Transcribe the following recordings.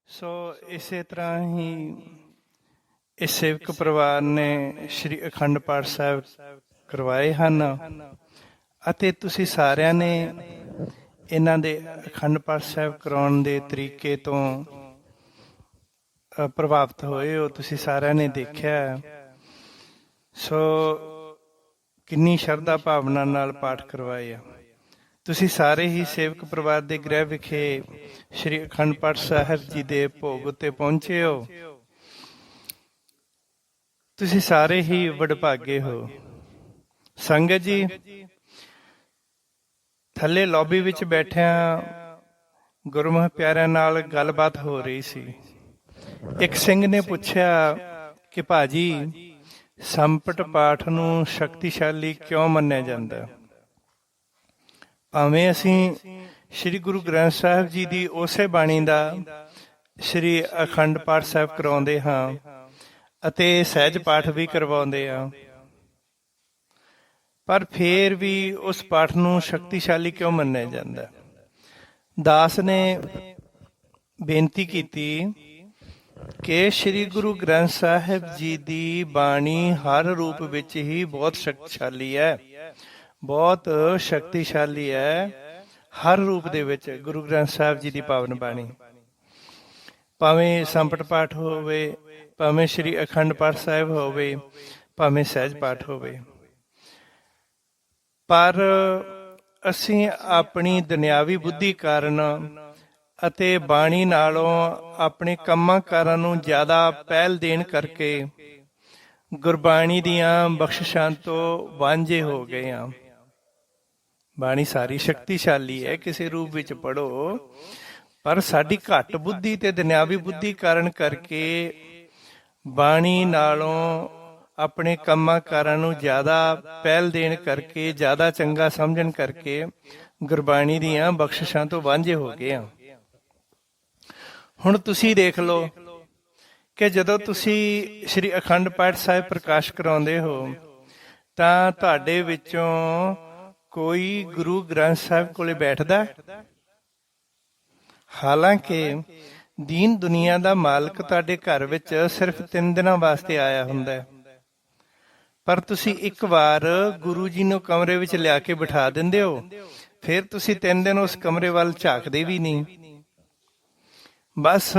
ਸੋ ਇਸੇ ਤਰ੍ਹਾਂ ਹੀ ਇਸ ਸੇਵਕ ਪਰਿਵਾਰ ਨੇ ਸ਼੍ਰੀ ਅਖੰਡ ਪਾਠ ਸਾਹਿਬ ਕਰਵਾਏ ਹਨ ਅਤੇ ਤੁਸੀਂ ਸਾਰਿਆਂ ਨੇ ਇਹਨਾਂ ਦੇ ਅਖੰਡ ਪਾਠ ਸਾਹਿਬ ਕਰਾਉਣ ਦੇ ਤਰੀਕੇ ਤੋਂ ਪ੍ਰਭਾਵਿਤ ਹੋਏ ਹੋ। ਤੁਸੀਂ ਸਾਰਿਆਂ ਨੇ ਦੇਖਿਆ। ਸੋ ਕਿੰਨੀ ਸ਼ਰਧਾ ਭਾਵਨਾ ਨਾਲ ਪਾਠ ਕਰਵਾਏ ਆ। ਤੁਸੀਂ ਸਾਰੇ ਹੀ ਸੇਵਕ ਪਰਿਵਾਰ ਦੇ ਗ੍ਰਹਿ ਵਿਖੇ ਸ਼੍ਰੀ ਅਖੰਡ ਪਾਠ ਸਾਹਿਬ ਜੀ ਦੇ ਭੋਗ ਉੱਤੇ ਪਹੁੰਚੇ ਹੋ। ਤੁਸੀਂ ਸਾਰੇ ਹੀ ਵਡਭਾਗੇ ਹੋ। ਸੰਗਤ ਜੀ, ਥੱਲੇ ਲੌਬੀ ਵਿੱਚ ਬੈਠਿਆਂ ਗੁਰਮੁਖ ਪਿਆਰਿਆਂ ਨਾਲ ਗੱਲਬਾਤ ਹੋ ਰਹੀ ਸੀ। ਇੱਕ ਸਿੰਘ ਨੇ ਪੁੱਛਿਆ ਕਿ ਭਾਜੀ, ਸੰਪਟ ਪਾਠ ਨੂੰ ਸ਼ਕਤੀਸ਼ਾਲੀ ਕਿਉਂ ਮੰਨਿਆ ਜਾਂਦਾ? ਭਾਵੇਂ ਅਸੀਂ ਸ਼੍ਰੀ ਗੁਰੂ ਗ੍ਰੰਥ ਸਾਹਿਬ ਜੀ ਦੀ ਉਸੇ ਬਾਣੀ ਦਾ ਸ਼੍ਰੀ ਅਖੰਡ ਪਾਠ ਸਾਹਿਬ ਕਰਵਾਉਂਦੇ ਹਾਂ ਅਤੇ ਸਹਿਜ ਪਾਠ ਵੀ ਕਰਵਾਉਂਦੇ ਹਾਂ, ਪਰ ਫੇਰ ਵੀ ਉਸ ਪਾਠ ਨੂੰ ਸ਼ਕਤੀਸ਼ਾਲੀ ਕਿਉਂ ਮੰਨਿਆ ਜਾਂਦਾ? ਦਾਸ ਨੇ ਬੇਨਤੀ ਕੀਤੀ ਕਿ ਸ਼੍ਰੀ ਗੁਰੂ ਗ੍ਰੰਥ ਸਾਹਿਬ ਜੀ ਦੀ ਬਾਣੀ ਹਰ ਰੂਪ ਵਿੱਚ ਹੀ ਬਹੁਤ ਸ਼ਕਤੀਸ਼ਾਲੀ ਹੈ, ਬਹੁਤ ਸ਼ਕਤੀਸ਼ਾਲੀ ਹੈ। ਹਰ ਰੂਪ ਦੇ ਵਿੱਚ ਗੁਰੂ ਗ੍ਰੰਥ ਸਾਹਿਬ ਜੀ ਦੀ ਪਾਵਨ ਬਾਣੀ, ਭਾਵੇਂ ਸੰਪਟ ਪਾਠ ਹੋਵੇ, ਭਾਵੇਂ ਸ਼੍ਰੀ ਅਖੰਡ ਪਾਠ ਸਾਹਿਬ ਹੋਵੇ, ਭਾਵੇਂ ਸਹਿਜ ਪਾਠ ਹੋਵੇ। ਪਰ ਅਸੀਂ ਆਪਣੀ ਦੁਨਿਆਵੀ ਬੁੱਧੀ ਕਾਰਨ ਅਤੇ ਬਾਣੀ ਨਾਲੋਂ ਆਪਣੇ ਕੰਮਾਂ ਕਾਰਾਂ ਨੂੰ ਜ਼ਿਆਦਾ ਪਹਿਲ ਦੇਣ ਕਰਕੇ ਗੁਰਬਾਣੀ ਦੀਆਂ ਬਖਸ਼ਿਸ਼ਾਂ ਤੋਂ ਵਾਂਝੇ ਹੋ ਗਏ ਹਾਂ। ਬਾਣੀ ਸਾਰੀ ਸ਼ਕਤੀਸ਼ਾਲੀ ਹੈ, ਕਿਸੇ ਰੂਪ ਵਿੱਚ ਪੜ੍ਹੋ, ਪਰ ਸਾਡੀ ਘੱਟ ਬੁੱਧੀ ਤੇ ਦੁਨਿਆਵੀ ਬੁੱਧੀ ਕਾਰਨ ਕਰਕੇ ਬਾਣੀ ਨਾਲੋਂ ਆਪਣੇ ਕੰਮਾਂ ਕਾਰਾਂ ਨੂੰ ਜ਼ਿਆਦਾ ਪਹਿਲ ਦੇਣ ਕਰਕੇ, ਜ਼ਿਆਦਾ ਚੰਗਾ ਸਮਝਣ ਕਰਕੇ ਗੁਰਬਾਣੀ ਦੀਆਂ ਬਖਸ਼ਿਸ਼ਾਂ ਤੋਂ ਵਾਂਝੇ ਹੋ ਗਏ ਹਾਂ। ਹੁਣ ਤੁਸੀਂ ਦੇਖ ਲਓ ਕਿ ਜਦੋਂ ਤੁਸੀਂ ਸ਼੍ਰੀ ਅਖੰਡ ਪਾਠ ਸਾਹਿਬ ਪ੍ਰਕਾਸ਼ ਕਰਾਉਂਦੇ ਹੋ ਤਾਂ ਤੁਹਾਡੇ ਵਿੱਚੋਂ ਕੋਈ ਗੁਰੂ ਗ੍ਰੰਥ ਸਾਹਿਬ ਕੋਲੇ ਬੈਠਦਾ? ਹਾਲਾਂਕਿ ਦੀਨ ਦੁਨੀਆ ਦਾ ਮਾਲਕ ਤੁਹਾਡੇ ਘਰ ਵਿੱਚ ਸਿਰਫ 3 ਦਿਨਾਂ ਵਾਸਤੇ ਆਇਆ ਹੁੰਦਾ ਹੈ, ਪਰ ਤੁਸੀਂ ਇੱਕ ਵਾਰ ਗੁਰੂ ਜੀ ਨੂੰ ਕਮਰੇ ਵਿੱਚ ਲਿਆ ਕੇ ਬਿਠਾ ਦਿੰਦੇ ਹੋ, ਫਿਰ ਤੁਸੀਂ 3 ਦਿਨ ਉਸ ਕਮਰੇ ਵੱਲ ਝਾਕਦੇ ਵੀ ਨਹੀਂ। ਬਸ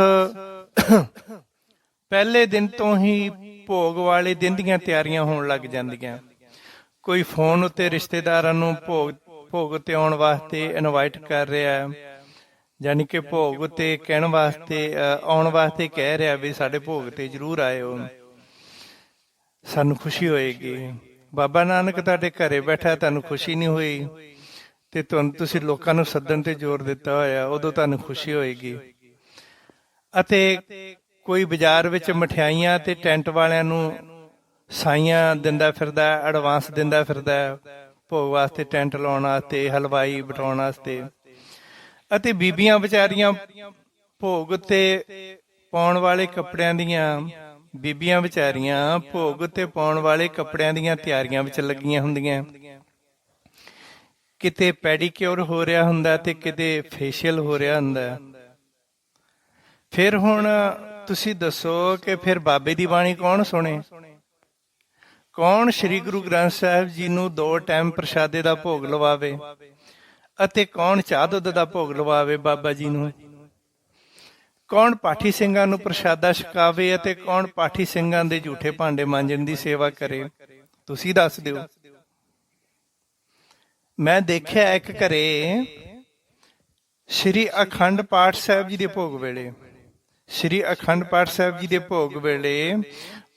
ਪਹਿਲੇ ਦਿਨ ਤੋਂ ਹੀ ਭੋਗ ਵਾਲੇ ਦਿਨ ਦੀਆਂ ਤਿਆਰੀਆਂ ਹੋਣ ਲੱਗ ਜਾਂਦੀਆਂ। ਕੋਈ ਫੋਨ ਉੱਤੇ ਰਿਸ਼ਤੇਦਾਰਾਂ ਨੂੰ ਭੋਗ ਤੇ ਆਉਣ ਵਾਸਤੇ ਇਨਵਾਈਟ ਕਰ ਰਿਹਾ, ਯਾਨੀ ਕਿ ਭੋਗ ਤੇ ਕਹਿਣ ਵਾਸਤੇ, ਆਉਣ ਵਾਸਤੇ ਕਹਿ ਰਿਹਾ ਵੀ ਸਾਡੇ ਭੋਗ ਤੇ ਜ਼ਰੂਰ ਆਇਓ, ਸਾਨੂੰ ਖੁਸ਼ੀ ਹੋਏਗੀ। ਬਾਬਾ ਨਾਨਕ ਤੁਹਾਡੇ ਘਰੇ ਬੈਠਾ, ਤੁਹਾਨੂੰ ਖੁਸ਼ੀ ਨਹੀਂ ਹੋਈ ਤੇ ਤੁਸੀਂ ਲੋਕਾਂ ਨੂੰ ਸੱਦਣ ਤੇ ਜ਼ੋਰ ਦਿੱਤਾ ਹੋਇਆ, ਉਦੋਂ ਤੁਹਾਨੂੰ ਖੁਸ਼ੀ ਹੋਏਗੀ। ਅਤੇ ਕੋਈ ਬਾਜ਼ਾਰ ਵਿੱਚ ਮਠਿਆਈਆਂ ਤੇ ਟੈਂਟ ਵਾਲਿਆਂ ਨੂੰ ਸਾਈਆਂ ਦਿੰਦਾ ਫਿਰਦਾ, ਐਡਵਾਂਸ ਦਿੰਦਾ ਫਿਰਦਾ ਭੋਗ ਵਾਸਤੇ, ਟੈਂਟ ਲਾਉਣ ਵਾਸਤੇ, ਹਲਵਾਈ ਬਿਠਾਉਣ ਵਾਸਤੇ। ਅਤੇ ਬੀਬੀਆਂ ਵਿਚਾਰੀਆਂ ਭੋਗ ਤੇ ਪਾਉਣ ਵਾਲੇ ਕੱਪੜਿਆਂ ਦੀਆਂ, ਬੀਬੀਆਂ ਵਿਚਾਰੀਆਂ ਭੋਗ ਤੇ ਪਾਉਣ ਵਾਲੇ ਕੱਪੜਿਆਂ ਦੀਆਂ ਤਿਆਰੀਆਂ ਵਿੱਚ ਲੱਗੀਆਂ ਹੁੰਦੀਆਂ। ਕਿਤੇ ਪੈਡੀਕਿਉਰ ਹੋ ਰਿਹਾ ਹੁੰਦਾ ਤੇ ਕਿਤੇ ਫੇਸ਼ੀਅਲ ਹੋ ਰਿਹਾ ਹੁੰਦਾ। ਫਿਰ ਹੁਣ ਤੁਸੀਂ ਦੱਸੋ ਕਿ ਫਿਰ ਬਾਬੇ ਦੀ ਬਾਣੀ ਕੌਣ ਸੁਣੇ? ਕੌਣ ਸ਼੍ਰੀ ਗੁਰੂ ਗ੍ਰੰਥ ਸਾਹਿਬ ਜੀ ਨੂੰ 2 ਟਾਈਮ ਪ੍ਰਸ਼ਾਦੇ ਦਾ ਭੋਗ ਲਵਾਵੇ ਅਤੇ ਕੌਣ ਚਾਹ ਦੁੱਧ ਦਾ ਭੋਗ ਲਵਾਵੇ ਬਾਬਾ ਜੀ ਨੂੰ? ਕੌਣ ਪਾਠੀ ਸਿੰਘਾਂ ਨੂੰ ਪ੍ਰਸ਼ਾਦਾ ਛਕਾਵੇ ਅਤੇ ਕੌਣ ਪਾਠੀ ਸਿੰਘਾਂ ਦੇ ਝੂਠੇ ਭਾਂਡੇ ਮਾਂਜਣ ਦੀ ਸੇਵਾ ਕਰੇ? ਤੁਸੀਂ ਦੱਸ ਦਿਓ। ਮੈਂ ਦੇਖਿਆ ਇੱਕ ਘਰੇ ਸ਼੍ਰੀ ਅਖੰਡ ਪਾਠ ਸਾਹਿਬ ਜੀ ਦੇ ਭੋਗ ਵੇਲੇ, ਸ਼੍ਰੀ ਅਖੰਡ ਪਾਠ ਸਾਹਿਬ ਜੀ ਦੇ ਭੋਗ ਵੇਲੇ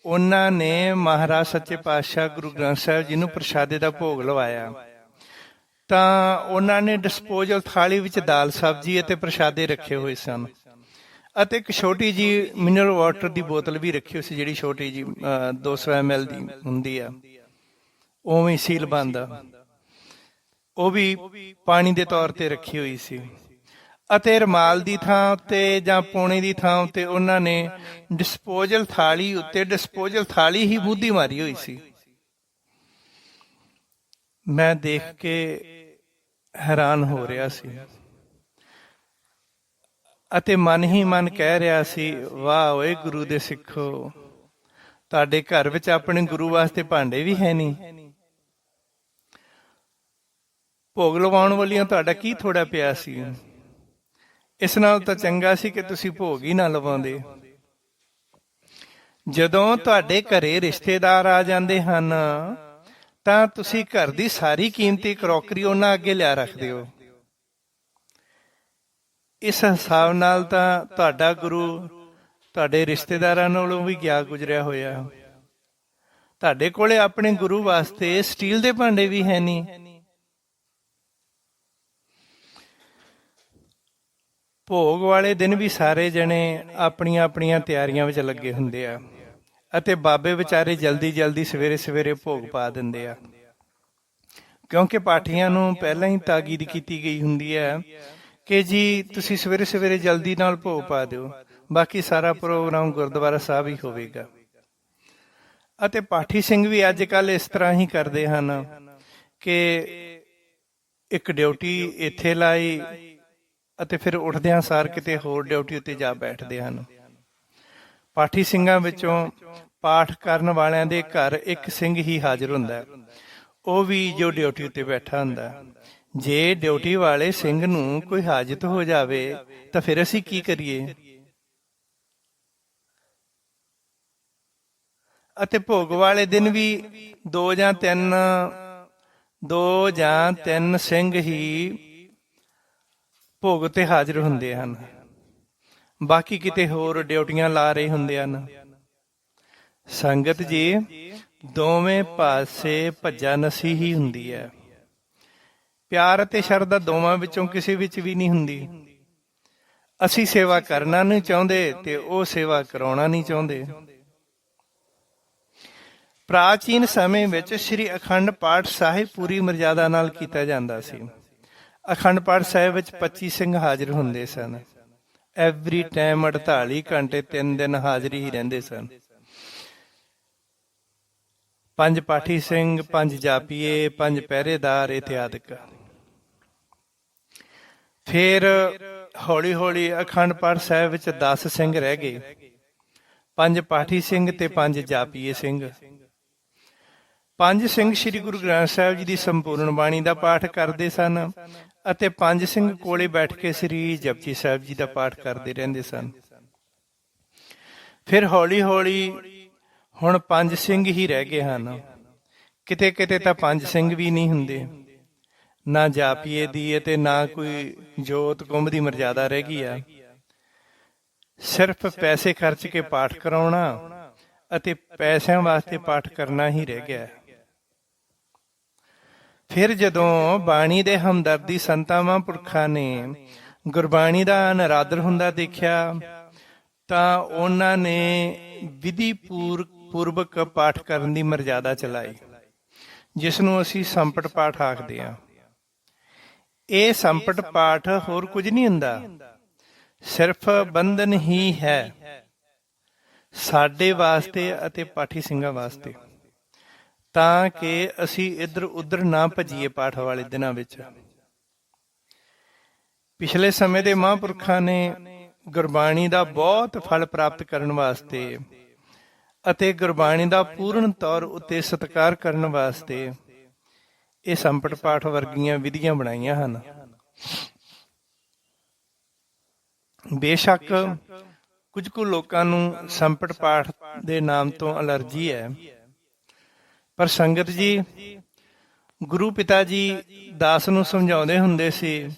ਉਹਨਾਂ ਨੇ ਮਹਾਰਾਜ ਸੱਚੇ ਪਾਤਸ਼ਾਹ ਗੁਰੂ ਗ੍ਰੰਥ ਸਾਹਿਬ ਜੀ ਨੂੰ ਪ੍ਰਸ਼ਾਦੇ ਦਾ ਭੋਗ ਲਵਾਇਆ। ਤਾਂ ਉਹਨਾਂ ਨੇ ਡਿਸਪੋਜ਼ਲ ਥਾਲੀ ਵਿੱਚ ਦਾਲ ਸਬਜ਼ੀ ਅਤੇ ਪ੍ਰਸ਼ਾਦੇ ਰੱਖੇ ਹੋਏ ਸਨ ਅਤੇ ਇੱਕ ਛੋਟੀ ਜੀ ਮਿਨਰਲ ਵਾਟਰ ਦੀ ਬੋਤਲ ਵੀ ਰੱਖੀ ਹੋਈ ਸੀ, ਜਿਹੜੀ ਛੋਟੀ ਜੀ 200 ml ਦੀ ਹੁੰਦੀ ਆ, ਉਵੇਂ ਸੀਲ ਬੰਦ, ਉਹ ਵੀ ਪਾਣੀ ਦੇ ਤੌਰ ਤੇ ਰੱਖੀ ਹੋਈ ਸੀ। ਅਤੇ ਰੁਮਾਲ ਦੀ ਥਾਂ ਉੱਤੇ ਜਾਂ ਪੌਣੇ ਦੀ ਥਾਂ ਉੱਤੇ ਉਹਨਾਂ ਨੇ ਡਿਸਪੋਜ਼ਲ ਥਾਲੀ ਉੱਤੇ ਡਿਸਪੋਜ਼ਲ ਥਾਲੀ ਹੀ ਮੂਧੀ ਮਾਰੀ ਹੋਈ ਸੀ। ਮੈਂ ਦੇਖ ਕੇ ਹੈਰਾਨ ਹੋ ਰਿਹਾ ਸੀ। ਅਤੇ ਮਨ ਹੀ ਮਨ ਕਹਿ ਰਿਹਾ ਸੀ, ਵਾਹ ਓਏ ਗੁਰੂ ਦੇ ਸਿੱਖੋ, ਤੁਹਾਡੇ ਘਰ ਵਿੱਚ ਆਪਣੇ ਗੁਰੂ ਵਾਸਤੇ ਭਾਂਡੇ ਵੀ ਹੈ ਨਹੀਂ। ਭੋਗ ਲਵਾਉਣ ਵਾਲੀਆਂ ਤੁਹਾਡਾ ਕੀ ਥੋੜਾ ਪਿਆ ਸੀ। ਇਸ ਨਾਲ ਤਾਂ ਚੰਗਾ ਸੀ ਕਿ ਤੁਸੀਂ ਭੋਗ ਹੀ ਨਾ ਲਵਾਉਂਦੇ। ਜਦੋਂ ਤੁਹਾਡੇ ਘਰੇ ਰਿਸ਼ਤੇਦਾਰ ਆ ਜਾਂਦੇ ਹਨ ਤਾਂ ਤੁਸੀਂ ਘਰ ਦੀ ਸਾਰੀ ਕੀਮਤੀ ਕਰੋਕਰੀ ਉਹਨਾਂ ਅੱਗੇ ਲਿਆ ਰੱਖਦੇ ਹੋ। ਇਸ ਹਿਸਾਬ ਨਾਲ ਤਾਂ ਤੁਹਾਡਾ ਗੁਰੂ ਤੁਹਾਡੇ ਰਿਸ਼ਤੇਦਾਰਾਂ ਨਾਲੋਂ ਵੀ ਗਿਆ ਗੁਜ਼ਰਿਆ ਹੋਇਆ। ਤੁਹਾਡੇ ਕੋਲੇ ਆਪਣੇ ਗੁਰੂ ਵਾਸਤੇ ਸਟੀਲ ਦੇ ਭਾਂਡੇ ਵੀ ਹੈ ਨਹੀਂ। ਭੋਗ ਵਾਲੇ ਦਿਨ ਵੀ ਸਾਰੇ ਜਣੇ ਆਪਣੀਆਂ ਆਪਣੀਆਂ ਤਿਆਰੀਆਂ ਵਿੱਚ ਲੱਗੇ ਹੁੰਦੇ ਆ ਅਤੇ ਬਾਬੇ ਵਿਚਾਰੇ ਜਲਦੀ ਜਲਦੀ ਸਵੇਰੇ ਸਵੇਰੇ ਭੋਗ ਪਾ ਦਿੰਦੇ ਆ, ਕਿਉਂਕਿ ਪਾਠੀਆਂ ਨੂੰ ਪਹਿਲਾਂ ਹੀ ਤਾਕੀਦ ਕੀਤੀ ਗਈ ਹੁੰਦੀ ਹੈ ਕਿ ਜੀ ਤੁਸੀਂ ਸਵੇਰੇ ਸਵੇਰੇ ਜਲਦੀ ਨਾਲ ਭੋਗ ਪਾ ਦਿਓ, ਬਾਕੀ ਸਾਰਾ ਪ੍ਰੋਗਰਾਮ ਗੁਰਦੁਆਰਾ ਸਾਹਿਬ ਹੀ ਹੋਵੇਗਾ। ਅਤੇ ਪਾਠੀ ਸਿੰਘ ਵੀ ਅੱਜ ਕੱਲ੍ਹ ਇਸ ਤਰ੍ਹਾਂ ਹੀ ਕਰਦੇ ਹਨ ਕਿ ਇੱਕ ਡਿਊਟੀ ਇੱਥੇ ਲਾਈ ਅਤੇ ਫਿਰ ਉੱਠਦਿਆਂ ਸਾਰ ਕਿਤੇ ਹੋਰ ਡਿਊਟੀ ਉੱਤੇ ਜਾ ਬੈਠਦੇ ਹਨ। ਪਾਠੀ ਸਿੰਘਾਂ ਵਿੱਚੋਂ ਪਾਠ ਕਰਨ ਵਾਲਿਆਂ ਦੇ ਘਰ ਇੱਕ ਸਿੰਘ ਹੀ ਹਾਜ਼ਰ ਹੁੰਦਾ, ਉਹ ਵੀ ਜੋ ਡਿਊਟੀ ਉੱਤੇ ਬੈਠਾ ਹੁੰਦਾ। ਜੇ ਡਿਊਟੀ ਵਾਲੇ ਸਿੰਘ ਨੂੰ ਕੋਈ ਹਾਜਤ ਹੋ ਜਾਵੇ ਤਾਂ ਫਿਰ ਅਸੀਂ ਕੀ ਕਰੀਏ। ਅਤੇ ਭੋਗ ਵਾਲੇ ਦਿਨ ਵੀ ਦੋ ਜਾਂ ਤਿੰਨ ਸਿੰਘ ਹੀ ਭੋਗ ਤੇ ਹਾਜ਼ਰ ਹੁੰਦੇ ਹਨ, ਬਾਕੀ ਕਿਤੇ ਹੋਰ ਡਿਊਟੀਆਂ ਲਾ ਰਹੇ ਹੁੰਦੇ ਹਨ। ਸੰਗਤ ਜੀ, ਦੋਵੇਂ ਪਾਸੇ ਭੱਜਾ ਨਸੀ ਹੀ ਹੁੰਦੀ ਹੈ। ਪਿਆਰ ਅਤੇ ਸ਼ਰਧਾ ਦੋਵਾਂ ਵਿੱਚੋਂ ਕਿਸੇ ਵਿੱਚ ਵੀ ਨਹੀਂ ਹੁੰਦੀ। ਅਸੀਂ ਸੇਵਾ ਕਰਨਾ ਨਹੀਂ ਚਾਹੁੰਦੇ ਤੇ ਉਹ ਸੇਵਾ ਕਰਾਉਣਾ ਨਹੀਂ ਚਾਹੁੰਦੇ। ਪ੍ਰਾਚੀਨ ਸਮੇਂ ਵਿੱਚ ਸ੍ਰੀ ਅਖੰਡ ਪਾਠ ਸਾਹਿਬ ਪੂਰੀ ਮਰਜ਼ਾਦਾ ਨਾਲ ਕੀਤਾ ਜਾਂਦਾ ਸੀ। ਅਖੰਡ ਪਾਠ ਸਾਹਿਬ ਵਿੱਚ 25 ਸਿੰਘ ਹਾਜ਼ਰ ਹੁੰਦੇ ਸਨ। ਐਵਰੀ ਟਾਈਮ 48 ਘੰਟੇ 3 ਦਿਨ ਹਾਜ਼ਰੀ ਹੀ ਰਹਿੰਦੇ ਸਨ। 5 ਪਾਠੀ ਸਿੰਘ, 5 ਜਾਪੀਏ, 5 ਪਹਿਰੇਦਾਰ ਇਤਿਆਦਿਕ। ਫਿਰ ਹੌਲੀ ਹੌਲੀ ਅਖੰਡ ਪਾਠ ਸਾਹਿਬ ਵਿੱਚ 10 ਸਿੰਘ ਰਹਿ ਗਏ, 5 ਪਾਠੀ ਸਿੰਘ ਤੇ 5 ਜਾਪੀਏ ਸਿੰਘ। 5 ਸਿੰਘ ਸ੍ਰੀ ਗੁਰੂ ਗ੍ਰੰਥ ਸਾਹਿਬ ਜੀ ਦੀ ਸੰਪੂਰਨ ਬਾਣੀ ਦਾ ਪਾਠ ਕਰਦੇ ਸਨ ਅਤੇ 5 ਸਿੰਘ ਕੋਲੇ ਬੈਠ ਕੇ ਸ੍ਰੀ ਜਪਜੀ ਸਾਹਿਬ ਜੀ ਦਾ ਪਾਠ ਕਰਦੇ ਰਹਿੰਦੇ ਸਨ। ਫਿਰ ਹੌਲੀ ਹੌਲੀ ਹੁਣ 5 ਸਿੰਘ ਹੀ ਰਹਿ ਗਏ ਹਨ। ਕਿਤੇ ਕਿਤੇ ਤਾਂ 5 ਸਿੰਘ ਵੀ ਨਹੀਂ ਹੁੰਦੇ, ਨਾ ਜਾਪੀਏ ਦੀ ਅਤੇ ਨਾ ਕੋਈ ਜੋਤ ਕੁੰਭ ਦੀ ਮਰਜ਼ਾਦਾ ਰਹਿ ਗਈ ਆ। ਸਿਰਫ ਪੈਸੇ ਖਰਚ ਕੇ ਪਾਠ ਕਰਾਉਣਾ ਅਤੇ ਪੈਸਿਆਂ ਵਾਸਤੇ ਪਾਠ ਕਰਨਾ ਹੀ ਰਹਿ ਗਿਆ। ਫਿਰ ਜਦੋਂ ਬਾਣੀ ਦੇ ਹਮਦਰਦੀ ਸੰਤਾਂ ਮਹਾਂਪੁਰਖਾਂ ਨੇ ਗੁਰਬਾਣੀ ਦਾ ਨਿਰਾਦਰ ਹੁੰਦਾ ਦੇਖਿਆ ਤਾਂ ਉਹਨਾਂ ਨੇ ਵਿਧੀ ਪੂਰਵਕ ਪਾਠ ਕਰਨ ਦੀ ਮਰਜ਼ਾਦਾ ਚਲਾਈ, ਜਿਸ ਨੂੰ ਅਸੀਂ ਸੰਪਟ ਪਾਠ ਆਖਦੇ ਹਾਂ। ਇਹ ਸੰਪਟ ਪਾਠ ਹੋਰ ਕੁਝ ਨਹੀਂ ਹੁੰਦਾ, ਸਿਰਫ ਬੰਧਨ ਹੀ ਹੈ ਸਾਡੇ ਵਾਸਤੇ ਅਤੇ ਪਾਠੀ ਸਿੰਘਾਂ ਵਾਸਤੇ, ਤਾਂ ਕਿ ਅਸੀਂ ਇੱਧਰ ਉੱਧਰ ਨਾ ਭੱਜੀਏ ਪਾਠ ਵਾਲੇ ਦਿਨਾਂ ਵਿੱਚ। ਪਿਛਲੇ ਸਮੇਂ ਦੇ ਮਹਾਂਪੁਰਖਾਂ ਨੇ ਗੁਰਬਾਣੀ ਦਾ ਬਹੁਤ ਫਲ ਪ੍ਰਾਪਤ ਕਰਨ ਵਾਸਤੇ ਅਤੇ ਗੁਰਬਾਣੀ ਦਾ ਪੂਰਨ ਤੌਰ ਉੱਤੇ ਸਤਿਕਾਰ ਕਰਨ ਵਾਸਤੇ ਇਹ ਸੰਪਟ ਪਾਠ ਵਰਗੀਆਂ ਵਿਧੀਆਂ ਬਣਾਈਆਂ ਹਨ। ਬੇਸ਼ੱਕ ਕੁਝ ਕੁ ਲੋਕਾਂ ਨੂੰ ਸੰਪਟ ਪਾਠ ਦੇ ਨਾਮ ਤੋਂ ਅਲਰਜੀ ਹੈ, ਪਰ ਸੰਗਤ ਜੀ, ਗੁਰੂ ਪਿਤਾ ਜੀ ਦਾਸ ਨੂੰ ਸਮਝਾਉਂਦੇ ਹੁੰਦੇ ਸੀ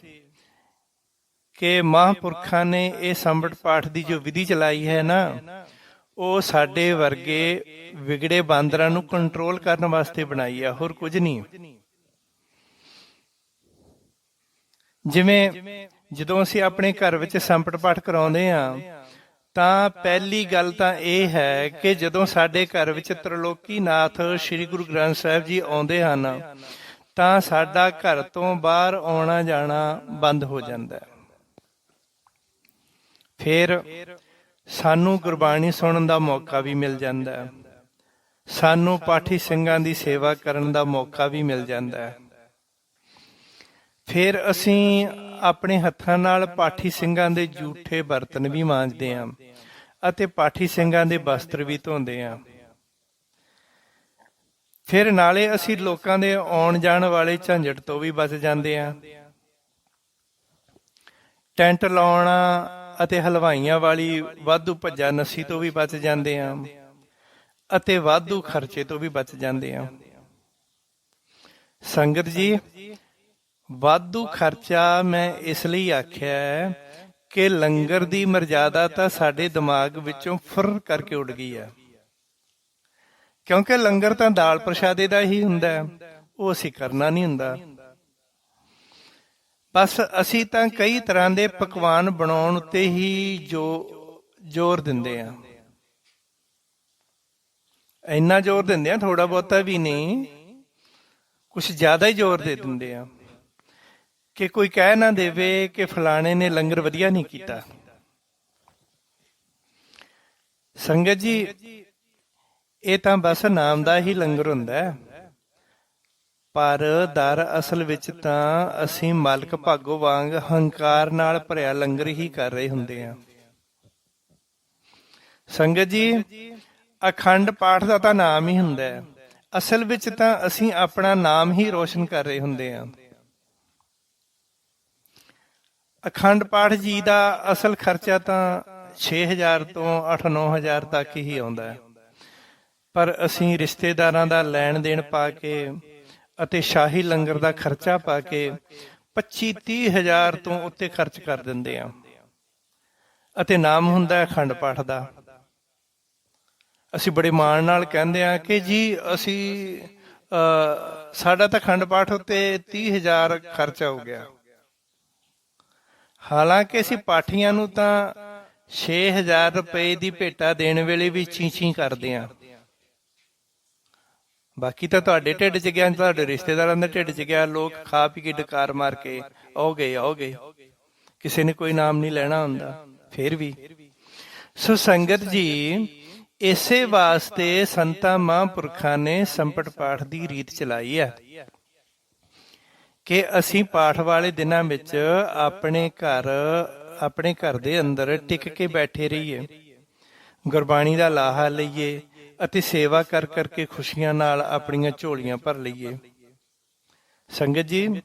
ਕਿ ਮਹਾਂਪੁਰਖਾਂ ਨੇ ਇਹ ਸੰਪਟ ਪਾਠ ਦੀ ਜੋ ਵਿਧੀ ਚਲਾਈ ਹੈ ਨਾ, ਉਹ ਸਾਡੇ ਵਰਗੇ ਵਿਗੜੇ ਬਾਂਦਰਾਂ ਨੂੰ ਕੰਟਰੋਲ ਕਰਨ ਵਾਸਤੇ ਬਣਾਈ ਆ, ਹੋਰ ਕੁਝ ਨਹੀਂ। ਜਿਵੇਂ ਜਦੋਂ ਅਸੀਂ ਆਪਣੇ ਘਰ ਵਿੱਚ ਸੰਪਟ ਪਾਠ ਕਰਾਉਂਦੇ ਹਾਂ ਤਾਂ ਪਹਿਲੀ ਗੱਲ ਤਾਂ ਇਹ ਹੈ ਕਿ ਜਦੋਂ ਸਾਡੇ ਘਰ ਵਿੱਚ ਤ੍ਰਿਲੋਕੀ ਨਾਥ ਸ੍ਰੀ ਗੁਰੂ ਗ੍ਰੰਥ ਸਾਹਿਬ ਜੀ ਆਉਂਦੇ ਹਨ ਤਾਂ ਸਾਡਾ ਘਰ ਤੋਂ ਬਾਹਰ ਆਉਣਾ ਜਾਣਾ ਬੰਦ ਹੋ ਜਾਂਦਾ ਹੈ। ਫਿਰ ਸਾਨੂੰ ਗੁਰਬਾਣੀ ਸੁਣਨ ਦਾ ਮੌਕਾ ਵੀ ਮਿਲ ਜਾਂਦਾ ਹੈ, ਸਾਨੂੰ ਪਾਠੀ ਸਿੰਘਾਂ ਦੀ ਸੇਵਾ ਕਰਨ ਦਾ ਮੌਕਾ ਵੀ ਮਿਲ ਜਾਂਦਾ ਹੈ। ਫਿਰ ਅਸੀਂ ਆਪਣੇ ਹੱਥਾਂ ਨਾਲ ਪਾਠੀ ਸਿੰਘਾਂ ਦੇ ਜੂਠੇ ਬਰਤਨ ਵੀ ਮਾਂਜਦੇ ਹਾਂ ਅਤੇ ਪਾਠੀ ਸਿੰਘਾਂ ਦੇ ਵਸਤਰ ਵੀ ਧੋਂਦੇ ਹਾਂ। ਫਿਰ ਨਾਲੇ ਅਸੀਂ ਲੋਕਾਂ ਦੇ ਆਉਣ ਜਾਣ ਵਾਲੇ ਝੰਜਟ ਤੋਂ ਵੀ ਬਚ ਜਾਂਦੇ ਹਾਂ। ਟੈਂਟ ਲਾਉਣਾ ਅਤੇ ਹਲਵਾਈਆਂ ਵਾਲੀ ਵਾਧੂ ਭੱਜਾ ਨੱਸੀ ਤੋਂ ਵੀ ਬਚ ਜਾਂਦੇ ਹਾਂ ਅਤੇ ਵਾਧੂ ਖਰਚੇ ਤੋਂ ਵੀ ਬਚ ਜਾਂਦੇ ਹਾਂ। ਸੰਗਤ ਜੀ, ਵਾਧੂ ਖਰਚਾ ਮੈਂ ਇਸ ਲਈ ਆਖਿਆ ਕਿ ਲੰਗਰ ਦੀ ਮਰਜ਼ਾਦਾ ਤਾਂ ਸਾਡੇ ਦਿਮਾਗ ਵਿੱਚੋਂ ਫੁਰ ਕਰਕੇ ਉੱਡ ਗਈ ਹੈ, ਕਿਉਂਕਿ ਲੰਗਰ ਤਾਂ ਦਾਲ ਪ੍ਰਸ਼ਾਦੇ ਦਾ ਹੀ ਹੁੰਦਾ, ਉਹ ਅਸੀਂ ਕਰਨਾ ਨਹੀਂ ਹੁੰਦਾ। ਬਸ ਅਸੀਂ ਤਾਂ ਕਈ ਤਰ੍ਹਾਂ ਦੇ ਪਕਵਾਨ ਬਣਾਉਣ ਉੱਤੇ ਹੀ ਜ਼ੋਰ ਦਿੰਦੇ ਹਾਂ। ਇੰਨਾ ਜ਼ੋਰ ਦਿੰਦੇ ਆ, ਥੋੜਾ ਬਹੁਤਾ ਵੀ ਨਹੀਂ, ਕੁਛ ਜ਼ਿਆਦਾ ਹੀ ਜ਼ੋਰ ਦੇ ਦਿੰਦੇ ਆ ਕਿ ਕੋਈ ਕਹਿ ਨਾ ਦੇਵੇ ਕਿ ਫਲਾਣੇ ਨੇ ਲੰਗਰ ਵਧੀਆ ਨਹੀਂ ਕੀਤਾ। ਸੰਗਤ ਜੀ, ਇਹ ਤਾਂ ਬਸ ਨਾਮ ਦਾ ਹੀ ਲੰਗਰ ਹੁੰਦਾ ਹੈ, ਪਰ ਦਰ ਅਸਲ ਵਿੱਚ ਤਾਂ ਅਸੀਂ ਮਾਲਕ ਭਾਗੋ ਵਾਂਗ ਹੰਕਾਰ ਨਾਲ ਭਰਿਆ ਲੰਗਰ ਹੀ ਕਰ ਰਹੇ ਹੁੰਦੇ ਹਾਂ। ਸੰਗਤ ਜੀ, ਅਖੰਡ ਪਾਠ ਦਾ ਤਾਂ ਨਾਮ ਹੀ ਹੁੰਦਾ ਹੈ, ਅਸਲ ਵਿੱਚ ਤਾਂ ਅਸੀਂ ਆਪਣਾ ਨਾਮ ਹੀ ਰੋਸ਼ਨ ਕਰ ਰਹੇ ਹੁੰਦੇ ਹਾਂ। ਅਖੰਡ ਪਾਠ ਜੀ ਦਾ ਅਸਲ ਖਰਚਾ ਤਾਂ 6000 ਤੋਂ 8-9 ਹਜ਼ਾਰ ਤੱਕ ਹੀ ਆਉਂਦਾ ਹੈ, ਪਰ ਅਸੀਂ ਰਿਸ਼ਤੇਦਾਰਾਂ ਦਾ ਲੈਣ ਦੇਣ ਪਾ ਕੇ ਅਤੇ ਸ਼ਾਹੀ ਲੰਗਰ ਦਾ ਖਰਚਾ ਪਾ ਕੇ 25-30 ਹਜ਼ਾਰ ਤੋਂ ਉੱਤੇ ਖਰਚ ਕਰ ਦਿੰਦੇ ਹਾਂ ਅਤੇ ਨਾਮ ਹੁੰਦਾ ਹੈ ਅਖੰਡ ਪਾਠ ਦਾ। ਅਸੀਂ ਬੜੇ ਮਾਣ ਨਾਲ ਕਹਿੰਦੇ ਹਾਂ ਕਿ ਜੀ ਅਸੀਂ ਸਾਡਾ ਤਾਂ ਅਖੰਡ ਪਾਠ ਉੱਤੇ 30 ਹਜ਼ਾਰ ਖਰਚਾ ਹੋ ਗਿਆ। ਹਾਲਾਂਕਿ ਅਸੀਂ ਪਾਠੀਆਂ ਨੂੰ ਤਾਂ 6000 ਰੁਪਏ ਦੀ ਭੇਟਾ ਦੇਣ ਵੇਲੇ ਵੀ ਚੀਂ ਕਰਦੇ ਹਾਂ। ਬਾਕੀ ਤਾਂ ਤੁਹਾਡੇ ਢਿੱਡ ਚ ਗਿਆ, ਤੁਹਾਡੇ ਰਿਸ਼ਤੇਦਾਰਾਂ ਦੇ ਢਿੱਡ ਚ ਗਿਆ, ਲੋਕ ਖਾ ਪੀ ਕੇ ਡਕਾਰ ਮਾਰ ਕੇ ਆਓ ਗਏ, ਕਿਸੇ ਨੇ ਕੋਈ ਨਾਮ ਨਹੀਂ ਲੈਣਾ ਹੁੰਦਾ। ਫਿਰ ਵੀ ਸੋ ਸੰਗਤ ਜੀ, ਇਸੇ ਵਾਸਤੇ ਸੰਤਾਂ ਮਹਾਂਪੁਰਖਾਂ ਨੇ ਸੰਪਟ ਪਾਠ ਦੀ ਰੀਤ ਚਲਾਈ ਹੈ ਕਿ ਅਸੀਂ ਪਾਠ ਵਾਲੇ ਦਿਨਾਂ ਵਿੱਚ ਆਪਣੇ ਘਰ ਦੇ ਅੰਦਰ ਟਿਕ ਕੇ ਬੈਠੇ ਰਹੀਏ, ਗੁਰਬਾਣੀ ਦਾ ਲਾਹਾ ਲਈਏ ਅਤੇ ਸੇਵਾ ਕਰ ਕਰਕੇ ਖੁਸ਼ੀਆਂ ਨਾਲ ਆਪਣੀਆਂ ਝੋਲੀਆਂ ਭਰ ਲਈਏ। ਸੰਗਤ ਜੀ,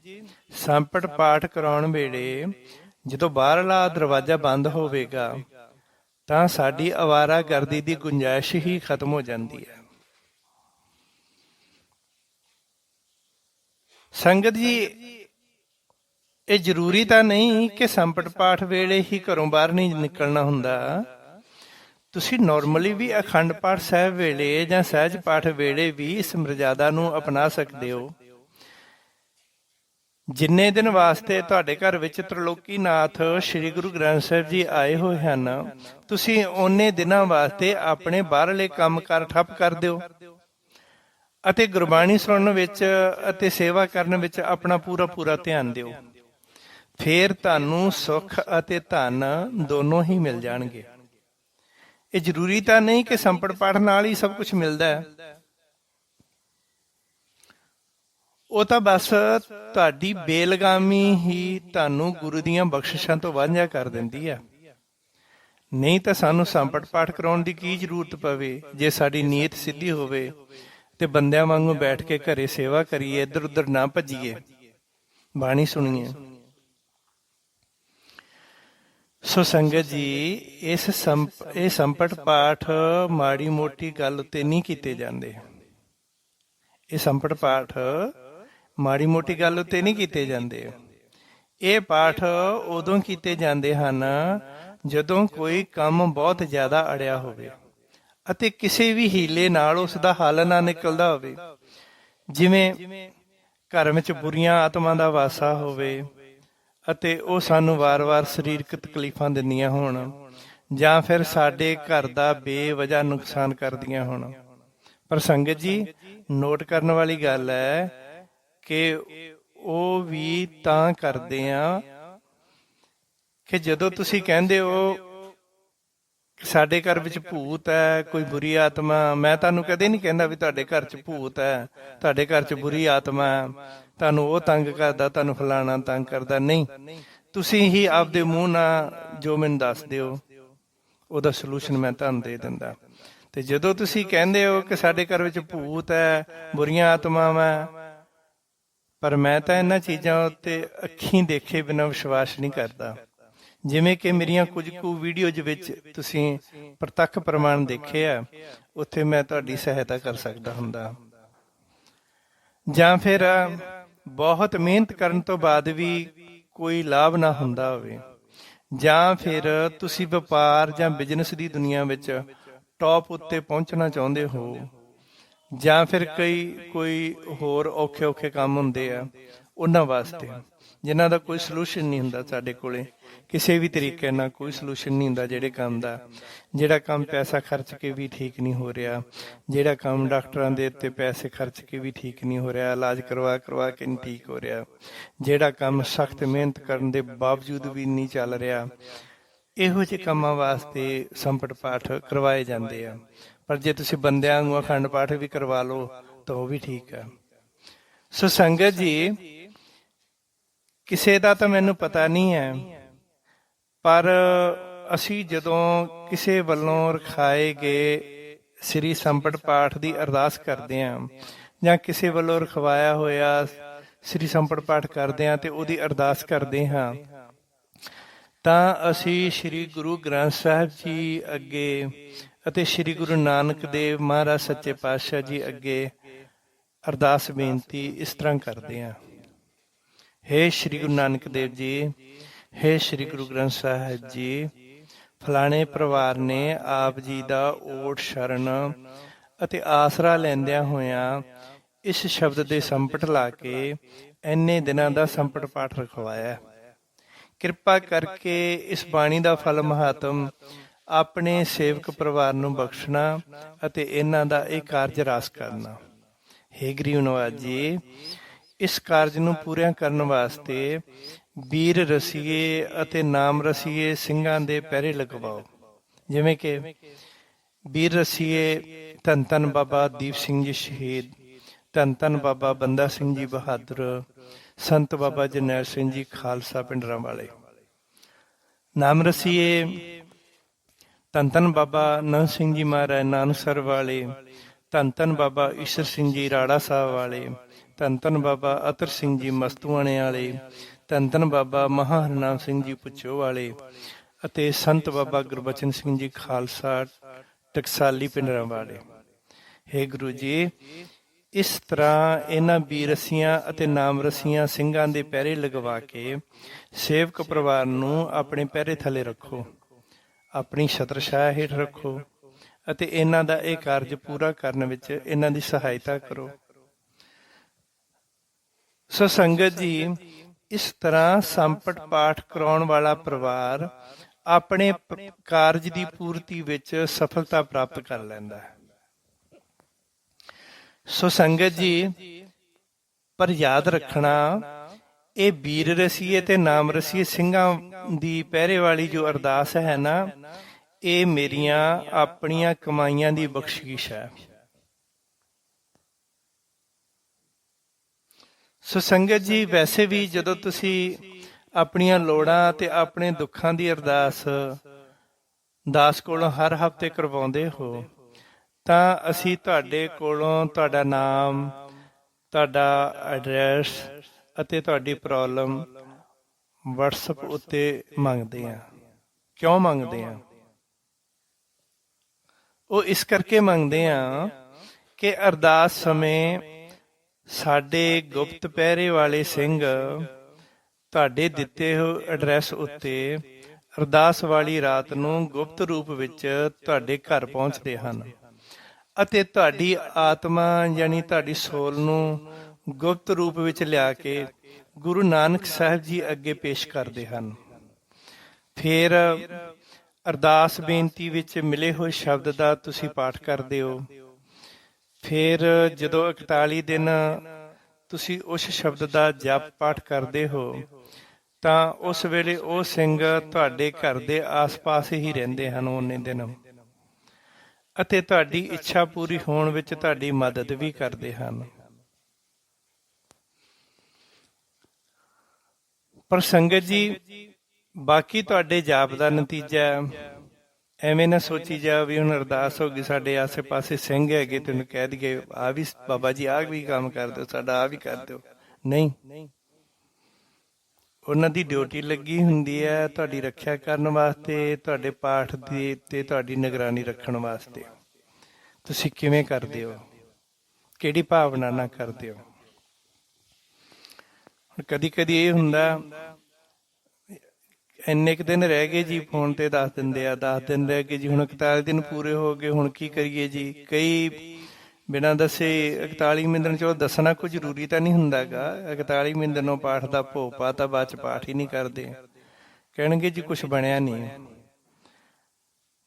ਸੰਪਟ ਪਾਠ ਕਰਾਉਣ ਵੇਲੇ ਜਦੋਂ ਬਾਹਰਲਾ ਦਰਵਾਜ਼ਾ ਬੰਦ ਹੋਵੇਗਾ ਤਾਂ ਸਾਡੀ ਅਵਾਰਾਗਰਦੀ ਦੀ ਗੁੰਜਾਇਸ਼ ਹੀ ਖਤਮ ਹੋ ਜਾਂਦੀ ਹੈ। ਸੰਗਤ ਜੀ, ਇਹ ਜ਼ਰੂਰੀ ਤਾਂ ਨਹੀਂ ਕਿ ਸੰਪਟ ਪਾਠ ਵੇਲੇ ਹੀ ਘਰੋਂ ਬਾਹਰ ਨਹੀਂ ਨਿਕਲਣਾ ਹੁੰਦਾ। ਤੁਸੀਂ ਨਾਰਮਲੀ ਵੀ ਅਖੰਡ ਪਾਠ ਸਾਹਿਬ ਵੇਲੇ ਜਾਂ ਸਹਿਜ ਪਾਠ ਵੇਲੇ ਵੀ ਇਸ ਮਰਜ਼ਾਦਾ ਨੂੰ ਅਪਣਾ ਸਕਦੇ ਹੋ। ਜਿੰਨੇ ਦਿਨ ਵਾਸਤੇ ਤੁਹਾਡੇ ਘਰ ਵਿੱਚ ਤ੍ਰਿਲੋਕੀਨਾਥ ਸ੍ਰੀ ਗੁਰੂ ਗ੍ਰੰਥ ਸਾਹਿਬ ਜੀ ਆਏ ਹੋਏ ਹਨ, ਤੁਸੀਂ ਓਨੇ ਦਿਨਾਂ ਵਾਸਤੇ ਆਪਣੇ ਬਾਹਰਲੇ ਕੰਮ ਕਾਰ ਠੱਪ ਕਰ ਦਿਓ ਅਤੇ ਗੁਰਬਾਣੀ ਸੁਣਨ ਵਿੱਚ ਅਤੇ ਸੇਵਾ ਕਰਨ ਵਿੱਚ ਆਪਣਾ ਪੂਰਾ ਧਿਆਨ ਦਿਓ। ਫੇਰ ਤੁਹਾਨੂੰ ਸੁੱਖ ਅਤੇ ਧਨ ਦੋਨੋਂ ਹੀ ਮਿਲ ਜਾਣਗੇ। ਇਹ ਜ਼ਰੂਰੀ ਤਾਂ ਨਹੀਂ ਕਿ ਸੰਪਟ ਪਾਠ ਨਾਲ ਹੀ ਸਭ ਕੁਝ ਮਿਲਦਾ ਹੈ। ਉਹ ਤਾਂ ਬਸ ਤੁਹਾਡੀ ਬੇਲਗਾਮੀ ਹੀ ਤੁਹਾਨੂੰ ਗੁਰੂ ਦੀਆਂ ਬਖਸ਼ਿਸ਼ਾਂ ਤੋਂ ਵਾਂਝਾ ਕਰ ਦਿੰਦੀ ਹੈ। ਨਹੀਂ ਤਾਂ ਸਾਨੂੰ ਸੰਪਟ ਪਾਠ ਕਰਾਉਣ ਦੀ ਕੀ ਜ਼ਰੂਰਤ ਪਵੇ, ਜੇ ਸਾਡੀ ਨੀਅਤ ਸਿੱਧੀ ਹੋਵੇ ਤੇ ਬੰਦਿਆਂ ਵਾਂਗੂ ਬੈਠ ਕੇ ਘਰੇ ਸੇਵਾ ਕਰੀਏ, ਇੱਧਰ ਉੱਧਰ ਨਾ ਭੱਜੀਏ, ਬਾਣੀ ਸੁਣੀਏ। ਸੋ ਸੰਗਤ ਜੀ, ਇਹ ਸੰਪਟ ਪਾਠ ਮਾੜੀ ਮੋਟੀ ਗੱਲ ਉੱਤੇ ਨਹੀਂ ਕੀਤੇ ਜਾਂਦੇ। ਇਹ ਸੰਪਟ ਪਾਠ ਮਾੜੀ ਮੋਟੀ ਗੱਲ ਉੱਤੇ ਨਹੀਂ ਕੀਤੇ ਜਾਂਦੇ। ਇਹ ਪਾਠ ਉਦੋਂ ਕੀਤੇ ਜਾਂਦੇ ਹਨ ਜਦੋਂ ਕੋਈ ਕੰਮ ਬਹੁਤ ਜ਼ਿਆਦਾ ਅੜਿਆ ਹੋਵੇ ਅਤੇ ਕਿਸੇ ਵੀ ਹੀਲੇ ਨਾਲ ਉਸ ਦਾ ਹੱਲ ਨਾ ਨਿਕਲਦਾ ਹੋਵੇ। ਜਿਵੇਂ ਘਰ ਵਿੱਚ ਬੁਰੀਆਂ ਆਤਮਾ ਦਾ ਵਾਸਾ ਹੋਵੇ ਅਤੇ ਉਹ ਸਾਨੂੰ ਵਾਰ-ਵਾਰ ਸਰੀਰਕ ਤਕਲੀਫਾਂ ਦਿੰਦੀਆਂ ਹੋਣ, ਜਾਂ ਫਿਰ ਸਾਡੇ ਘਰ ਦਾ ਬੇਵਜ੍ਹਾ ਨੁਕਸਾਨ ਕਰਦੀਆਂ ਹੋਣ। ਪਰ ਸੰਗਤ ਜੀ, ਨੋਟ ਕਰਨ ਵਾਲੀ ਗੱਲ ਹੈ ਕਿ ਉਹ ਵੀ ਤਾਂ ਕਰਦੇ ਆ ਕਿ ਜਦੋਂ ਤੁਸੀਂ ਕਹਿੰਦੇ ਹੋ ਸਾਡੇ ਘਰ ਵਿੱਚ ਭੂਤ ਹੈ, ਕੋਈ ਬੁਰੀ ਆਤਮਾ, ਮੈਂ ਤੁਹਾਨੂੰ ਕਦੇ ਨਹੀਂ ਕਹਿੰਦਾ ਵੀ ਤੁਹਾਡੇ ਘਰ 'ਚ ਭੂਤ ਹੈ, ਤੁਹਾਡੇ ਘਰ 'ਚ ਬੁਰੀ ਆਤਮਾ ਹੈ, ਤੁਹਾਨੂੰ ਉਹ ਤੰਗ ਕਰਦਾ, ਤੁਹਾਨੂੰ ਫਲਾਣਾ ਤੰਗ ਕਰਦਾ। ਨਹੀਂ, ਤੁਸੀਂ ਹੀ ਆਪਦੇ ਮੂੰਹ ਨਾਲ ਜੋ ਮੈਨੂੰ ਦੱਸ ਦਿਓ, ਉਹਦਾ ਸੋਲੂਸ਼ਨ ਮੈਂ ਤੁਹਾਨੂੰ ਦੇ ਦਿੰਦਾ। ਤੇ ਜਦੋਂ ਤੁਸੀਂ ਕਹਿੰਦੇ ਹੋ ਕਿ ਸਾਡੇ ਘਰ ਵਿੱਚ ਭੂਤ ਹੈ, ਬੁਰੀਆਂ ਆਤਮਾਵਾਂ, ਪਰ ਮੈਂ ਤਾਂ ਇਹਨਾਂ ਚੀਜ਼ਾਂ ਉੱਤੇ ਅੱਖੀਂ ਦੇਖੇ ਬਿਨਾਂ ਵਿਸ਼ਵਾਸ ਨਹੀਂ ਕਰਦਾ। ਜਿਵੇਂ ਕਿ ਮੇਰੀਆਂ ਕੁਝ ਕੁ ਵੀਡੀਓਜ਼ ਵਿੱਚ ਤੁਸੀਂ ਪ੍ਰਤੱਖ ਪ੍ਰਮਾਣ ਦੇਖੇ ਆ, ਉੱਥੇ ਮੈਂ ਤੁਹਾਡੀ ਸਹਾਇਤਾ ਕਰ ਸਕਦਾ ਹੁੰਦਾ। ਜਾਂ ਫਿਰ ਬਹੁਤ ਮਿਹਨਤ ਕਰਨ ਤੋਂ ਬਾਅਦ ਵੀ ਕੋਈ ਲਾਭ ਨਾ ਹੁੰਦਾ ਹੋਵੇ, ਜਾਂ ਫਿਰ ਤੁਸੀਂ ਵਪਾਰ ਜਾਂ ਬਿਜ਼ਨਸ ਦੀ ਦੁਨੀਆ ਵਿੱਚ ਟੌਪ ਉੱਤੇ ਪਹੁੰਚਣਾ ਚਾਹੁੰਦੇ ਹੋ, ਜਾਂ ਫਿਰ ਕੋਈ ਹੋਰ ਔਖੇ ਕੰਮ ਹੁੰਦੇ ਆ ਉਹਨਾਂ ਵਾਸਤੇ, ਜਿਨ੍ਹਾਂ ਦਾ ਕੋਈ ਸੋਲੂਸ਼ਨ ਨਹੀਂ ਹੁੰਦਾ। ਸਾਡੇ ਕੋਲੇ ਕਿਸੇ ਵੀ ਤਰੀਕੇ ਨਾਲ ਕੋਈ ਸੋਲੂਸ਼ਨ ਨਹੀਂ ਹੁੰਦਾ। ਜਿਹੜਾ ਕੰਮ ਪੈਸਾ ਖਰਚ ਕੇ ਵੀ ਠੀਕ ਨਹੀਂ ਹੋ ਰਿਹਾ, ਜਿਹੜਾ ਕੰਮ ਡਾਕਟਰਾਂ ਦੇ ਉੱਤੇ ਪੈਸੇ ਖਰਚ ਕੇ ਵੀ ਠੀਕ ਨਹੀਂ ਹੋ ਰਿਹਾ, ਇਲਾਜ ਕਰਵਾ ਕੇ ਨਹੀਂ ਠੀਕ ਹੋ ਰਿਹਾ, ਜਿਹੜਾ ਕੰਮ ਸਖਤ ਮਿਹਨਤ ਕਰਨ ਦੇ ਬਾਵਜੂਦ ਵੀ ਨਹੀਂ ਚੱਲ ਰਿਹਾ, ਇਹੋ ਜਿਹੇ ਕੰਮਾਂ ਵਾਸਤੇ ਸੰਪਟ ਪਾਠ ਕਰਵਾਏ ਜਾਂਦੇ ਆ। ਪਰ ਜੇ ਤੁਸੀਂ ਬੰਦਿਆਂ ਨੂੰ ਅਖੰਡ ਪਾਠ ਵੀ ਕਰਵਾ ਲਓ ਤਾਂ ਉਹ ਵੀ ਠੀਕ ਆ। ਸੋ ਸੰਗਤ ਜੀ, ਕਿਸੇ ਦਾ ਤਾਂ ਮੈਨੂੰ ਪਤਾ ਨਹੀਂ ਹੈ, ਪਰ ਅਸੀਂ ਜਦੋਂ ਕਿਸੇ ਵੱਲੋਂ ਰਖਾਏ ਗਏ ਸ੍ਰੀ ਸੰਪਟ ਪਾਠ ਦੀ ਅਰਦਾਸ ਕਰਦੇ ਹਾਂ, ਜਾਂ ਕਿਸੇ ਵੱਲੋਂ ਰਖਵਾਇਆ ਹੋਇਆ ਸ੍ਰੀ ਸੰਪਟ ਪਾਠ ਕਰਦੇ ਹਾਂ ਤੇ ਉਹਦੀ ਅਰਦਾਸ ਕਰਦੇ ਹਾਂ, ਤਾਂ ਅਸੀਂ ਸ੍ਰੀ ਗੁਰੂ ਗ੍ਰੰਥ ਸਾਹਿਬ ਜੀ ਅੱਗੇ ਅਤੇ ਸ੍ਰੀ ਗੁਰੂ ਨਾਨਕ ਦੇਵ ਮਹਾਰਾਜ ਸੱਚੇ ਪਾਤਸ਼ਾਹ ਜੀ ਅੱਗੇ ਅਰਦਾਸ ਬੇਨਤੀ ਇਸ ਤਰ੍ਹਾਂ ਕਰਦੇ ਹਾਂ। ਹੇ ਸ੍ਰੀ ਗੁਰੂ ਨਾਨਕ ਦੇਵ ਜੀ, ਹੇ ਸ੍ਰੀ ਗੁਰੂ ਗ੍ਰੰਥ ਸਾਹਿਬ ਜੀ, ਫਲਾਣੇ ਪਰਿਵਾਰ ਨੇ ਆਪ ਜੀ ਦਾ ਓਟ ਸ਼ਰਨ ਅਤੇ ਆਸਰਾ ਲੈਂਦਿਆਂ ਹੋਇਆਂ ਇਸ ਸ਼ਬਦ ਦੇ ਸੰਪਟ ਲਾ ਕੇ ਇੰਨੇ ਦਿਨਾਂ ਦਾ ਸੰਪਟ ਪਾਠ ਰਖਵਾਇਆ। ਕਿਰਪਾ ਕਰਕੇ ਇਸ ਬਾਣੀ ਦਾ ਫਲ ਮਹਾਤਮ ਆਪਣੇ ਸੇਵਕ ਪਰਿਵਾਰ ਨੂੰ ਬਖਸ਼ਣਾ ਅਤੇ ਇਹਨਾਂ ਦਾ ਇਹ ਕਾਰਜ ਰਾਸ ਕਰਨਾ। ਹੇ ਗਰੀਬ ਨਵਾਜ ਜੀ, ਇਸ ਕਾਰਜ ਨੂੰ ਪੂਰਿਆਂ ਕਰਨ ਵਾਸਤੇ ਵੀਰ ਰਸੀਏ ਅਤੇ ਨਾਮ ਰਸੀਏ ਸਿੰਘਾਂ ਦੇ ਪਹਿਰੇ ਲਗਵਾਓ। ਜਿਵੇਂ ਕਿ ਵੀਰ ਰਸੀਏ ਧੰਨ ਧੰਨ ਬਾਬਾ ਦੀਪ ਸਿੰਘ ਜੀ ਸ਼ਹੀਦ, ਧੰਨ ਧੰਨ ਬਾਬਾ ਬੰਦਾ ਸਿੰਘ ਜੀ ਬਹਾਦਰ, ਸੰਤ ਬਾਬਾ ਜਰਨੈਲ ਸਿੰਘ ਜੀ ਖਾਲਸਾ ਪਿੰਡਰਾਂ ਵਾਲੇ। ਨਾਮ ਰਸੀਏ ਧੰਨ ਧੰਨ ਬਾਬਾ ਨੰਦ ਸਿੰਘ ਜੀ ਮਹਾਰਾਜ ਨਾਨਕਸਰ ਵਾਲੇ, ਧੰਨ ਧੰਨ ਬਾਬਾ ਈਸ਼ਰ ਸਿੰਘ ਜੀ ਰਾੜਾ ਸਾਹਿਬ ਵਾਲੇ, ਧੰਨ ਧੰਨ ਬਾਬਾ ਅਤਰ ਸਿੰਘ ਜੀ ਮਸਤੂਆਣੇ ਵਾਲੇ, ਧੰਨ ਧੰਨ ਬਾਬਾ ਮਹਾਹਰਨਾਮ ਸਿੰਘ ਜੀ ਪੁੱਛੋ ਵਾਲੇ ਅਤੇ ਸੰਤ ਬਾਬਾ ਗੁਰਬਚਨ ਸਿੰਘ ਜੀ ਖਾਲਸਾ ਟਕਸਾਲੀ ਪਿੰਡਰਾਂ ਵਾਲੇ। ਹੇ ਗੁਰੂ ਜੀ, ਇਸ ਤਰ੍ਹਾਂ ਇਹਨਾਂ ਵੀਰ ਰਸੀਆਂ ਅਤੇ ਨਾਮ ਰਸੀਆਂ ਸਿੰਘਾਂ ਦੇ ਪਹਿਰੇ ਲਗਵਾ ਕੇ ਸੇਵਕ ਪਰਿਵਾਰ ਨੂੰ ਆਪਣੇ ਪਹਿਰੇ ਥੱਲੇ ਰੱਖੋ, ਆਪਣੀ ਛਤਰਛਾਇਆ ਹੇਠ ਰੱਖੋ ਅਤੇ ਇਹਨਾਂ ਦਾ ਇਹ ਕਾਰਜ ਪੂਰਾ ਕਰਨ ਵਿੱਚ ਇਹਨਾਂ ਦੀ ਸਹਾਇਤਾ ਕਰੋ। ਸੋ ਸੰਗਤ ਜੀ, ਇਸ ਤਰ੍ਹਾਂ ਸੰਪਟ ਪਾਠ ਕਰਾਉਣ ਵਾਲਾ ਪਰਿਵਾਰ ਆਪਣੇ ਕਾਰਜ ਦੀ ਪੂਰਤੀ ਵਿੱਚ ਸਫਲਤਾ ਪ੍ਰਾਪਤ ਕਰ ਲੈਂਦਾ ਹੈ। ਸੋ ਸੰਗਤ ਜੀ, ਪਰ ਯਾਦ ਰੱਖਣਾ, ਇਹ ਵੀਰ ਰਸੀਏ ਤੇ ਨਾਮ ਰਸੀਏ ਸਿੰਘਾਂ ਦੀ ਪਹਿਰੇ ਵਾਲੀ ਜੋ ਅਰਦਾਸ ਹੈ ਨਾ, ਇਹ ਮੇਰੀਆਂ ਆਪਣੀਆਂ ਕਮਾਈਆਂ ਦੀ ਬਖਸ਼ਿਸ਼ ਹੈ। ਸੋ ਸੰਗਤ ਜੀ, ਵੈਸੇ ਵੀ ਜਦੋਂ ਤੁਸੀਂ ਆਪਣੀਆਂ ਲੋੜਾਂ ਤੇ ਆਪਣੇ ਦੁੱਖਾਂ ਦੀ ਅਰਦਾਸ ਦਾਸ ਕੋਲੋਂ ਹਰ ਹਫ਼ਤੇ ਕਰਵਾਉਂਦੇ ਹੋ, ਤਾਂ ਅਸੀਂ ਤੁਹਾਡੇ ਕੋਲੋਂ ਤੁਹਾਡਾ ਨਾਮ, ਤੁਹਾਡਾ ਐਡਰੈਸ ਅਤੇ ਤੁਹਾਡੀ ਪ੍ਰੋਬਲਮ WhatsApp ਉੱਤੇ ਮੰਗਦੇ ਹਾਂ। ਕਿਉਂ ਮੰਗਦੇ ਹਾਂ? ਉਹ ਇਸ ਕਰਕੇ ਮੰਗਦੇ ਹਾਂ ਕਿ ਅਰਦਾਸ ਸਮੇਂ ਸਾਡੇ ਗੁਪਤ ਪਹਿਰੇ ਵਾਲੇ ਸਿੰਘ ਤੁਹਾਡੇ ਦਿੱਤੇ ਹੋਏ ਐਡਰੈਸ ਉੱਤੇ ਅਰਦਾਸ ਵਾਲੀ ਰਾਤ ਨੂੰ ਗੁਪਤ ਰੂਪ ਵਿੱਚ ਤੁਹਾਡੇ ਘਰ ਪਹੁੰਚਦੇ ਹਨ ਅਤੇ ਤੁਹਾਡੀ ਆਤਮਾ ਯਾਨੀ ਤੁਹਾਡੀ ਸੋਲ ਨੂੰ ਗੁਪਤ ਰੂਪ ਵਿੱਚ ਲਿਆ ਕੇ ਗੁਰੂ ਨਾਨਕ ਸਾਹਿਬ ਜੀ ਅੱਗੇ ਪੇਸ਼ ਕਰਦੇ ਹਨ। ਫਿਰ ਅਰਦਾਸ ਬੇਨਤੀ ਵਿੱਚ ਮਿਲੇ ਹੋਏ ਸ਼ਬਦ ਦਾ ਤੁਸੀਂ ਪਾਠ ਕਰਦੇ ਹੋ। ਫਿਰ ਜਦੋਂ 41 ਦਿਨ ਤੁਸੀਂ ਉਸ ਸ਼ਬਦ ਦਾ ਜਪ ਪਾਠ ਕਰਦੇ ਹੋ, ਤਾਂ ਉਸ ਵੇਲੇ ਉਹ ਸਿੰਘ ਤੁਹਾਡੇ ਘਰ ਦੇ ਆਸ-ਪਾਸ ਹੀ ਰਹਿੰਦੇ ਹਨ ਓਨੇ ਦਿਨ, ਅਤੇ ਤੁਹਾਡੀ ਇੱਛਾ ਪੂਰੀ ਹੋਣ ਵਿੱਚ ਤੁਹਾਡੀ ਮਦਦ ਵੀ ਕਰਦੇ ਹਨ। ਪਰ ਸੰਗਤ ਜੀ, ਬਾਕੀ ਤੁਹਾਡੇ ਜਾਪ ਦਾ ਨਤੀਜਾ ਐਵੇਂ ਨਾ ਸੋਚੀ ਜਾ ਵੀ ਹੁਣ ਅਰਦਾਸ ਹੋ ਗਈ, ਸਾਡੇ ਆਸੇ ਪਾਸੇ ਸਿੰਘ ਹੈਗੇ ਤੈਨੂੰ ਕਹਿ ਦਈਏ ਆ ਵੀ ਬਾਬਾ ਜੀ ਆਹ ਵੀ ਕੰਮ ਕਰ ਦਿਓ, ਸਾਡਾ ਆ ਵੀ ਕਰ ਦਿਓ। ਨਹੀਂ, ਉਹਨਾਂ ਦੀ ਡਿਊਟੀ ਲੱਗੀ ਹੁੰਦੀ ਹੈ ਤੁਹਾਡੀ ਰੱਖਿਆ ਕਰਨ ਵਾਸਤੇ, ਤੁਹਾਡੇ ਪਾਠ ਦੀ ਤੇ ਤੁਹਾਡੀ ਨਿਗਰਾਨੀ ਰੱਖਣ ਵਾਸਤੇ। ਤੁਸੀਂ ਕਿਵੇਂ ਕਰਦੇ ਹੋ, ਕਿਹੜੀ ਭਾਵਨਾ ਨਾਲ ਕਰਦੇ ਹੋ। ਹੁਣ ਕਦੀ ਕਦੀ ਇਹ ਹੁੰਦਾ ਇੰਨੇ ਕੁ ਦਿਨ ਰਹਿ ਗਏ ਜੀ, ਫੋਨ ਤੇ ਦੱਸ ਦਿੰਦੇ ਆ 10 ਦਿਨ ਰਹਿ ਗਏ ਜੀ, ਹੁਣ 41 ਦਿਨ ਪੂਰੇ ਹੋ ਗਏ, ਹੁਣ ਕੀ ਕਰੀਏ ਜੀ। ਕਈ ਬਿਨਾਂ ਦੱਸੇ 41ਵੇਂ ਦਿਨ, ਚਲੋ ਦੱਸਣਾ ਕੋਈ ਜ਼ਰੂਰੀ ਤਾਂ ਨਹੀਂ ਹੁੰਦਾ ਗਾ, 41ਵੇਂ ਦਿਨੋਂ ਪਾਠ ਦਾ ਭੋਗ ਪਾ ਤਾਂ ਬਾਅਦ ਚ ਪਾਠ ਹੀ ਨਹੀਂ ਕਰਦੇ, ਕਹਿਣਗੇ ਜੀ ਕੁਛ ਬਣਿਆ ਨਹੀਂ।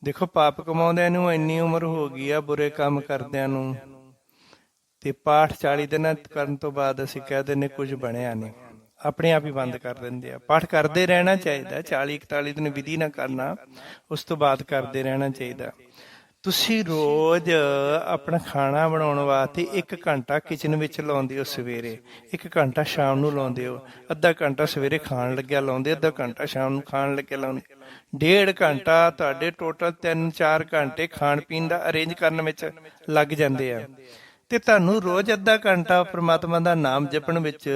ਦੇਖੋ, ਪਾਪ ਕਮਾਉਂਦਿਆਂ ਨੂੰ ਇੰਨੀ ਉਮਰ ਹੋ ਗਈ ਆ, ਬੁਰੇ ਕੰਮ ਕਰਦਿਆਂ ਨੂੰ, ਤੇ ਪਾਠ 40 ਦਿਨਾਂ ਕਰਨ ਤੋਂ ਬਾਅਦ ਅਸੀਂ ਕਹਿ ਦਿੰਦੇ ਕੁਝ ਬਣਿਆ ਨਹੀਂ, ਆਪਣੇ ਆਪ ਹੀ ਬੰਦ ਕਰ ਦਿੰਦੇ ਆ। ਪਾਠ ਕਰਦੇ ਰਹਿਣਾ ਚਾਹੀਦਾ, 40-41 ਦਿਨ ਵਿਧੀ ਨਾ ਕਰਨਾ, ਉਸ ਤੋਂ ਬਾਅਦ ਕਰਦੇ ਰਹਿਣਾ ਚਾਹੀਦਾ। ਤੁਸੀਂ ਰੋਜ਼ ਆਪਣਾ ਖਾਣਾ ਬਣਾਉਣ ਵਾਸਤੇ 1 ਘੰਟਾ ਕਿਚਨ ਵਿੱਚ ਲਾਉਂਦੇ ਹੋ ਸਵੇਰੇ, 1 ਘੰਟਾ ਸ਼ਾਮ ਨੂੰ ਲਾਉਂਦੇ ਹੋ, ਅੱਧਾ ਘੰਟਾ ਸਵੇਰੇ ਖਾਣ ਲੱਗਿਆ ਲਾਉਂਦੇ, ਅੱਧਾ ਘੰਟਾ ਸ਼ਾਮ ਨੂੰ ਖਾਣ ਲੱਗਿਆ ਲਾਉਂਦੇ, 1.5 ਘੰਟਾ ਤੁਹਾਡੇ ਟੋਟਲ 3-4 ਘੰਟੇ ਖਾਣ ਪੀਣ ਦਾ ਅਰੇਂਜ ਕਰਨ ਵਿੱਚ ਲੱਗ ਜਾਂਦੇ ਆ। ਤੇ ਤੁਹਾਨੂੰ ਰੋਜ਼ ਅੱਧਾ ਘੰਟਾ ਪ੍ਰਮਾਤਮਾ ਦਾ ਨਾਮ ਜਪਣ ਵਿੱਚ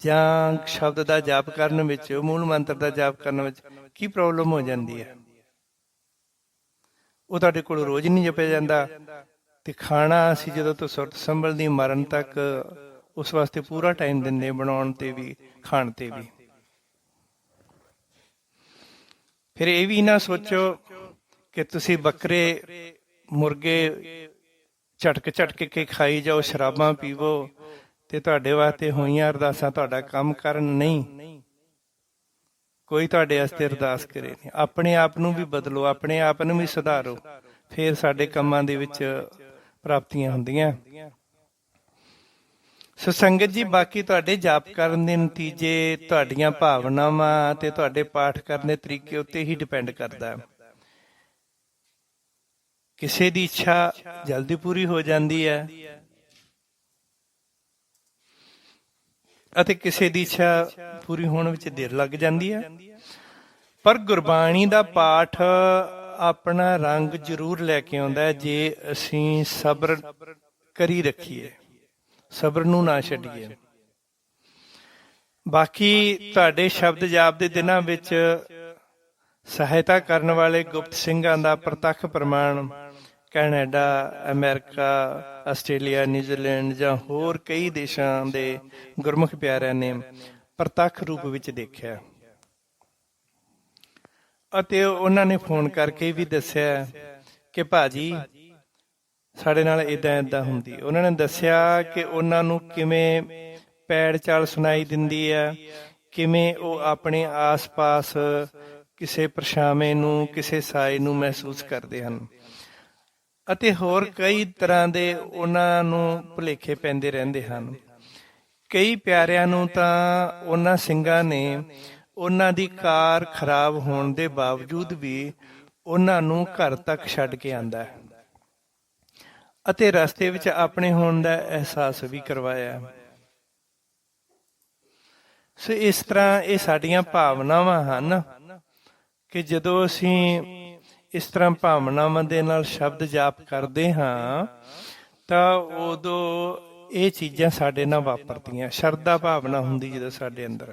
ਜਾਂ ਸ਼ਬਦ ਦਾ ਜਾਪ ਕਰਨ ਵਿੱਚ, ਮੂਲ ਮੰਤਰ ਦਾ ਜਾਪ ਕਰਨ ਵਿੱਚ ਕੀ ਪ੍ਰੋਬਲਮ ਹੋ ਜਾਂਦੀ ਹੈ। ਉਹ ਤੁਹਾਡੇ ਕੋਲ ਰੋਜ਼ ਨਹੀਂ ਜਪਿਆ ਜਾਂਦਾ। ਤੇ ਖਾਣਾ ਅਸੀਂ ਜਦੋਂ ਤੋਂ ਸੁਰਤ ਸੰਭਲਦੀ ਮਰਨ ਤੱਕ ਉਸ ਵਾਸਤੇ ਪੂਰਾ ਟਾਈਮ ਦਿੰਦੇ, ਬਣਾਉਣ ਤੇ ਵੀ ਖਾਣ ਤੇ ਵੀ। ਫਿਰ ਇਹ ਵੀ ਨਾ ਸੋਚੋ ਕਿ ਤੁਸੀਂ ਬੱਕਰੇ ਮੁਰਗੇ ਝਟਕ ਝਟਕ ਕੇ ਖਾਈ ਜਾਓ, ਸ਼ਰਾਬਾਂ ਪੀਵੋ ਤੇ ਤੁਹਾਡੇ ਵਾਸਤੇ ਹੋਈਆਂ ਅਰਦਾਸਾਂ ਤੁਹਾਡਾ ਕੰਮ ਕਰਨ। ਨਹੀਂ, ਕੋਈ ਤੁਹਾਡੇ ਵਾਸਤੇ ਅਰਦਾਸ ਕਰੇ ਨਹੀਂ। ਆਪਣੇ ਆਪ ਨੂੰ ਵੀ ਬਦਲੋ, ਆਪਣੇ ਆਪ ਨੂੰ ਵੀ ਸੁਧਾਰੋ, ਫਿਰ ਸਾਡੇ ਕੰਮਾਂ ਦੇ ਵਿੱਚ ਪ੍ਰਾਪਤੀਆਂ ਹੁੰਦੀਆਂ। ਸੋ ਸੰਗਤ ਜੀ, ਬਾਕੀ ਤੁਹਾਡੇ ਜਾਪ ਕਰਨ ਦੇ ਨਤੀਜੇ ਤੁਹਾਡੀਆਂ ਭਾਵਨਾਵਾਂ ਤੇ ਤੁਹਾਡੇ ਪਾਠ ਕਰਨ ਦੇ ਤਰੀਕੇ ਉੱਤੇ ਹੀ ਡਿਪੈਂਡ ਕਰਦਾ। ਕਿਸੇ ਦੀ ਇੱਛਾ ਜਲਦੀ ਪੂਰੀ ਹੋ ਜਾਂਦੀ ਹੈ ਅਤੇ ਕਿਸੇ ਦੀ ਇੱਛਾ ਪੂਰੀ ਹੋਣ ਵਿੱਚ ਦੇਰ ਲੱਗ ਜਾਂਦੀ ਹੈ। ਪਰ ਗੁਰਬਾਣੀ ਦਾ ਪਾਠ ਆਪਣਾ ਰੰਗ ਜ਼ਰੂਰ ਲੈ ਕੇ ਆਉਂਦਾ ਹੈ, ਜੇ ਅਸੀਂ ਸਬਰ ਕਰੀ ਰੱਖੀਏ, ਸਬਰ ਨੂੰ ਨਾ ਛੱਡੀਏ। ਬਾਕੀ ਤੁਹਾਡੇ ਸ਼ਬਦ ਜਾਪ ਦੇ ਦਿਨਾਂ ਵਿੱਚ ਸਹਾਇਤਾ ਕਰਨ ਵਾਲੇ ਗੁਪਤ ਸਿੰਘਾਂ ਦਾ ਪ੍ਰਤੱਖ ਪ੍ਰਮਾਣ ਕੈਨੇਡਾ, ਅਮਰੀਕਾ, ਆਸਟ੍ਰੇਲੀਆ, ਨਿਊਜ਼ੀਲੈਂਡ ਜਾਂ ਹੋਰ ਕਈ ਦੇਸ਼ਾਂ ਦੇ ਗੁਰਮੁਖ ਪਿਆਰਿਆਂ ਨੇ ਪ੍ਰਤੱਖ ਰੂਪ ਵਿੱਚ ਦੇਖਿਆ ਅਤੇ ਉਹਨਾਂ ਨੇ ਫੋਨ ਕਰਕੇ ਵੀ ਦੱਸਿਆ ਕਿ ਭਾਜੀ ਸਾਡੇ ਨਾਲ ਏਦਾਂ ਏਦਾਂ ਹੁੰਦੀ। ਉਹਨਾਂ ਨੇ ਦੱਸਿਆ ਕਿ ਉਹਨਾਂ ਨੂੰ ਕਿਵੇਂ ਪੈੜ ਚਾਲ ਸੁਣਾਈ ਦਿੰਦੀ ਹੈ, ਕਿਵੇਂ ਉਹ ਆਪਣੇ ਆਸ-ਪਾਸ ਕਿਸੇ ਪਰਛਾਵੇਂ ਨੂੰ, ਕਿਸੇ ਸਾਏ ਨੂੰ ਮਹਿਸੂਸ ਕਰਦੇ ਹਨ ਅਤੇ ਹੋਰ ਕਈ ਤਰ੍ਹਾਂ ਦੇ ਉਹਨਾਂ ਨੂੰ ਭੁਲੇਖੇ ਪੈਂਦੇ ਰਹਿੰਦੇ ਹਨ। ਕਈ ਪਿਆਰਿਆਂ ਨੂੰ ਤਾਂ ਉਹਨਾਂ ਸਿੰਘਾਂ ਨੇ ਉਹਨਾਂ ਦੀ ਕਾਰ ਖਰਾਬ ਹੋਣ ਦੇ ਬਾਵਜੂਦ ਵੀ ਉਹਨਾਂ ਨੂੰ ਘਰ ਤੱਕ ਛੱਡ ਕੇ ਆਂਦਾ ਹੈ ਅਤੇ ਰਸਤੇ ਵਿੱਚ ਆਪਣੇ ਹੋਣ ਦਾ ਅਹਿਸਾਸ ਵੀ ਕਰਵਾਇਆ। ਸੋ ਇਸ ਤਰ੍ਹਾਂ ਇਹ ਸਾਡੀਆਂ ਭਾਵਨਾਵਾਂ ਹਨ ਕਿ ਜਦੋਂ ਅਸੀਂ ਇਸ ਤਰ੍ਹਾਂ ਭਾਵਨਾਵਾਂ ਦੇ ਨਾਲ ਸ਼ਬਦ ਜਾਪ ਕਰਦੇ ਹਾਂ ਤਾਂ ਉਦੋਂ ਇਹ ਚੀਜ਼ਾਂ ਸਾਡੇ ਨਾਲ ਵਾਪਰਦੀਆਂ। ਸ਼ਰਧਾ ਭਾਵਨਾ ਹੁੰਦੀ ਜਦੋਂ ਸਾਡੇ ਅੰਦਰ,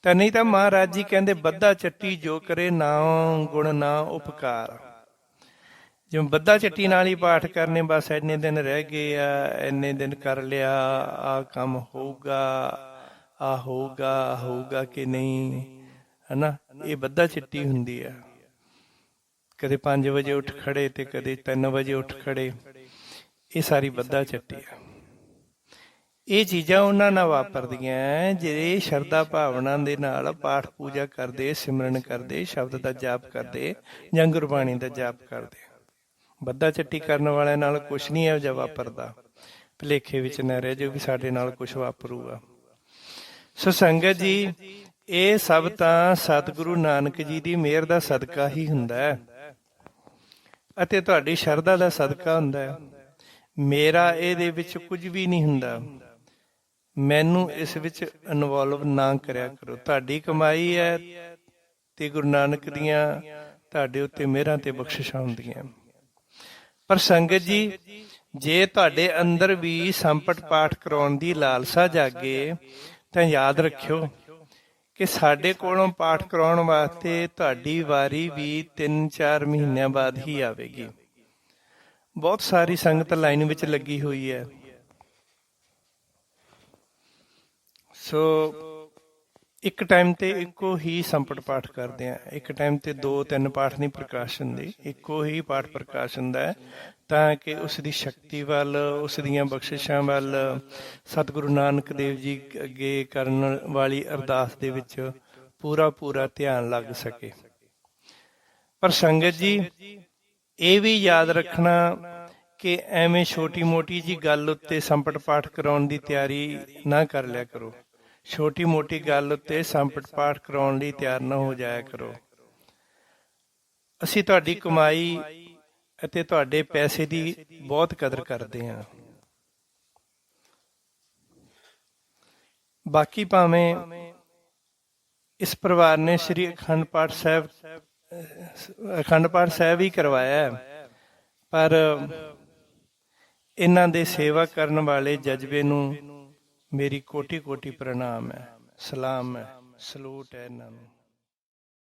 ਤਾਂ ਨਹੀਂ ਤਾਂ ਮਹਾਰਾਜ ਜੀ ਕਹਿੰਦੇ ਬੱਧਾ ਚੱਟੀ ਜੋ ਕਰੇ ਨਾ ਗੁਣ ਨਾ ਉਪਕਾਰ। ਜਿਵੇਂ ਬੱਧਾ ਚੱਟੀ ਨਾਲ ਹੀ ਪਾਠ ਕਰਨੇ, ਬਸ ਇੰਨੇ ਦਿਨ ਰਹਿ ਗਏ ਆ, ਇੰਨੇ ਦਿਨ ਕਰ ਲਿਆ, ਆਹ ਕੰਮ ਹੋਊਗਾ, ਆਹ ਹੋਊਗਾ, ਹੋਊਗਾ ਕਿ ਨਹੀਂ, ਹਨਾ। ਇਹ ਬੱਧਾ ਚੱਟੀ ਹੁੰਦੀ ਆ। ਕਦੇ 5 ਵਜੇ ਉੱਠ ਖੜੇ ਤੇ ਕਦੇ 3 ਵਜੇ ਉੱਠ ਖੜੇ, ਇਹ ਸਾਰੀ ਬੱਧਾ ਚੱਟੀ ਆ। ਇਹ ਚੀਜ਼ਾਂ ਉਹਨਾਂ ਨਾਲ ਵਾਪਰਦੀਆਂ ਜਿਹੜੇ ਸ਼ਰਧਾ ਭਾਵਨਾ ਦੇ ਨਾਲ ਪਾਠ ਪੂਜਾ ਕਰਦੇ, ਸਿਮਰਨ ਕਰਦੇ, ਸ਼ਬਦ ਦਾ ਜਾਪ ਕਰਦੇ ਜਾਂ ਗੁਰਬਾਣੀ ਦਾ ਜਾਪ ਕਰਦੇ। ਬੱਧਾ ਚੱਟੀ ਕਰਨ ਵਾਲਿਆਂ ਨਾਲ ਕੁਛ ਨਹੀਂ ਇਹੋ ਜਿਹਾ ਵਾਪਰਦਾ। ਭੁਲੇਖੇ ਵਿੱਚ ਨਾ ਰਹਿ ਜਾਓ ਵੀ ਸਾਡੇ ਨਾਲ ਕੁਛ ਵਾਪਰੂਗਾ। ਸੋ ਸੰਗਤ ਜੀ, ਇਹ ਸਭ ਤਾਂ ਸਤਿਗੁਰੂ ਨਾਨਕ ਜੀ ਦੀ ਮਿਹਰ ਦਾ ਸਦਕਾ ਹੀ ਹੁੰਦਾ ਹੈ ਅਤੇ ਤੁਹਾਡੀ ਸ਼ਰਧਾ ਦਾ ਸਦਕਾ ਹੁੰਦਾ ਹੈ। ਮੇਰਾ ਇਹਦੇ ਵਿੱਚ ਕੁਝ ਵੀ ਨਹੀਂ ਹੁੰਦਾ। ਮੈਨੂੰ ਇਸ ਵਿੱਚ ਇਨਵੋਲਵ ਨਾ ਕਰਿਆ ਕਰੋ। ਤੁਹਾਡੀ ਕਮਾਈ ਹੈ ਤੇ ਗੁਰੂ ਨਾਨਕ ਦੀਆਂ ਤੁਹਾਡੇ ਉੱਤੇ ਮਿਹਰਾਂ ਤੇ ਬਖਸ਼ਿਸ਼ਾਂ ਹੁੰਦੀਆਂ। ਪਰ ਸੰਗਤ ਜੀ, ਜੇ ਤੁਹਾਡੇ ਅੰਦਰ ਵੀ ਸੰਪਟ ਪਾਠ ਕਰਾਉਣ ਦੀ ਲਾਲਸਾ ਜਾਗੇ ਤਾਂ ਯਾਦ ਰੱਖਿਓ ਕਿ ਸਾਡੇ ਕੋਲੋਂ ਪਾਠ ਕਰਾਉਣ ਵਾਸਤੇ ਤੁਹਾਡੀ ਵਾਰੀ ਵੀ 3-4 ਮਹੀਨਿਆਂ ਬਾਅਦ ਹੀ ਆਵੇਗੀ। ਬਹੁਤ ਸਾਰੀ ਸੰਗਤ ਲਾਈਨ ਵਿੱਚ ਲੱਗੀ ਹੋਈ ਹੈ। ਸੋ ਇੱਕ ਟਾਈਮ ਤੇ ਇੱਕੋ ਹੀ ਸੰਪਟ ਪਾਠ ਕਰਦੇ ਆ। ਇੱਕ ਟਾਈਮ ਤੇ 2-3 ਪਾਠ ਨਹੀਂ ਪ੍ਰਕਾਸ਼ ਹੁੰਦੇ, ਇੱਕੋ ਹੀ ਪਾਠ ਪ੍ਰਕਾਸ਼ ਹੁੰਦਾ ਹੈ, ਤਾਂ ਕਿ ਉਸ ਦੀ ਸ਼ਕਤੀ ਵੱਲ, ਉਸ ਦੀਆਂ ਬਖਸ਼ਿਸ਼ਾਂ ਵੱਲ, ਸਤਿਗੁਰੂ ਨਾਨਕ ਦੇਵ ਜੀ ਅੱਗੇ ਕਰਨ ਵਾਲੀ ਅਰਦਾਸ ਦੇ ਵਿੱਚ ਪੂਰਾ ਧਿਆਨ ਲੱਗ ਸਕੇ। ਪਰ ਸੰਗਤ ਜੀ, ਇਹ ਵੀ ਯਾਦ ਰੱਖਣਾ ਕਿ ਐਵੇਂ ਛੋਟੀ ਮੋਟੀ ਜੀ ਗੱਲ ਉੱਤੇ ਸੰਪਟ ਪਾਠ ਕਰਾਉਣ ਦੀ ਤਿਆਰੀ ਨਾ ਕਰ ਲਿਆ ਕਰੋ। ਛੋਟੀ ਮੋਟੀ ਗੱਲ ਉੱਤੇ ਸੰਪਟ ਪਾਠ ਕਰਾਉਣ ਲਈ ਤਿਆਰ ਨਾ ਹੋ ਜਾਇਆ ਕਰੋ। ਅਸੀਂ ਤੁਹਾਡੀ ਕਮਾਈ ਅਤੇ ਤੁਹਾਡੇ ਪੈਸੇ ਦੀ ਬਹੁਤ ਕਦਰ ਕਰਦੇ ਹਾਂ। ਬਾਕੀ ਭਾਵੇਂ ਇਸ ਪਰਿਵਾਰ ਨੇ ਸ੍ਰੀ ਅਖੰਡ ਪਾਠ ਸਾਹਿਬ ਹੀ ਕਰਵਾਇਆ, ਪਰ ਇਹਨਾਂ ਦੇ ਸੇਵਾ ਕਰਨ ਵਾਲੇ ਜਜ਼ਬੇ ਨੂੰ ਮੇਰੀ ਕੋਟੀ ਪ੍ਰਣਾਮ ਹੈ, ਸਲਾਮ ਹੈ, ਸਲੂਟ ਹੈ ਇਹਨਾਂ ਨੂੰ।